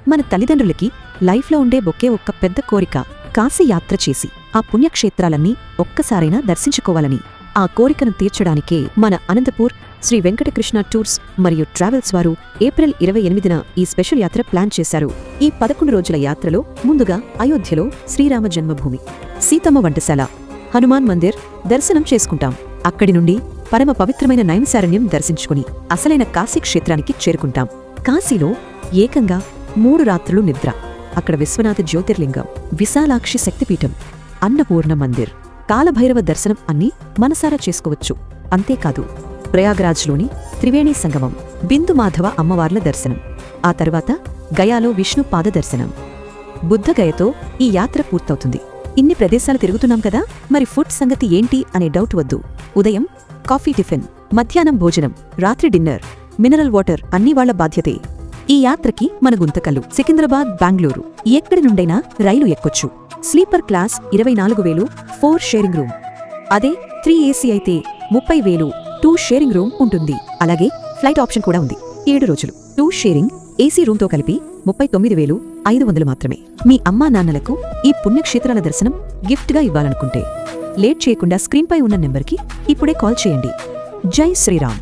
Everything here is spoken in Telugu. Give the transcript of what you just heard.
మన తల్లిదండ్రులకి లైఫ్లో ఉండే ఒకే ఒక్క పెద్ద కోరిక కాశీ యాత్ర చేసి ఆ పుణ్యక్షేత్రాలన్నీ ఒక్కసారైనా దర్శించుకోవాలని. ఆ కోరికను తీర్చడానికే మన అనంతపూర్ శ్రీ వెంకటకృష్ణ టూర్స్ మరియు ట్రావెల్స్ వారు ఏప్రిల్ 28న ఈ స్పెషల్ యాత్ర ప్లాన్ చేశారు. ఈ 11 రోజుల యాత్రలో ముందుగా అయోధ్యలో శ్రీరామ జన్మభూమి, సీతమ్మ వంటశాల, హనుమాన్ మందిర్ దర్శనం చేసుకుంటాం. అక్కడి నుండి పరమ పవిత్రమైన నైమిసారణ్యం దర్శించుకుని అసలైన కాశీ క్షేత్రానికి చేరుకుంటాం. కాశీలో ఏకంగా 3 రాత్రులు నిద్ర. అక్కడ విశ్వనాథ జ్యోతిర్లింగం, విశాలాక్షి శక్తిపీఠం, అన్నపూర్ణ మందిర్, కాలభైరవ దర్శనం అన్నీ మనసారా చేసుకోవచ్చు. అంతేకాదు ప్రయాగరాజ్లోని త్రివేణీ సంగమం, బిందు మాధవ అమ్మవార్ల దర్శనం, ఆ తర్వాత గయాలో విష్ణు పాద దర్శనం. బుద్ధగయతో ఈ యాత్ర పూర్తవుతుంది. ఇన్ని ప్రదేశాలు తిరుగుతున్నాం కదా, మరి ఫుడ్ సంగతి ఏంటి అనే డౌట్ వద్దు. ఉదయం కాఫీ టిఫిన్, మధ్యాహ్నం భోజనం, రాత్రి డిన్నర్, మినరల్ వాటర్ అన్నీ వాళ్ల బాధ్యతే. ఈ యాత్రకి మన గుంతకల్లు, సికింద్రాబాద్, బెంగళూరు ఎక్కడి నుండైనా రైలు ఎక్కొచ్చు. స్లీపర్ క్లాస్ 24,000 4 షేరింగ్ రూమ్, అదే 3 AC అయితే 30,000 2 షేరింగ్ రూమ్ ఉంటుంది. అలాగే ఫ్లైట్ ఆప్షన్ కూడా ఉంది. 7 రోజులు 2 షేరింగ్ ఏసీ రూమ్తో కలిపి 39,500 మాత్రమే. మీ అమ్మా నాన్నలకు ఈ పుణ్యక్షేత్రాల దర్శనం గిఫ్ట్గా ఇవ్వాలనుకుంటే లేట్ చేయకుండా స్క్రీన్పై ఉన్న నెంబర్కి ఇప్పుడే కాల్ చేయండి. జై శ్రీరామ్.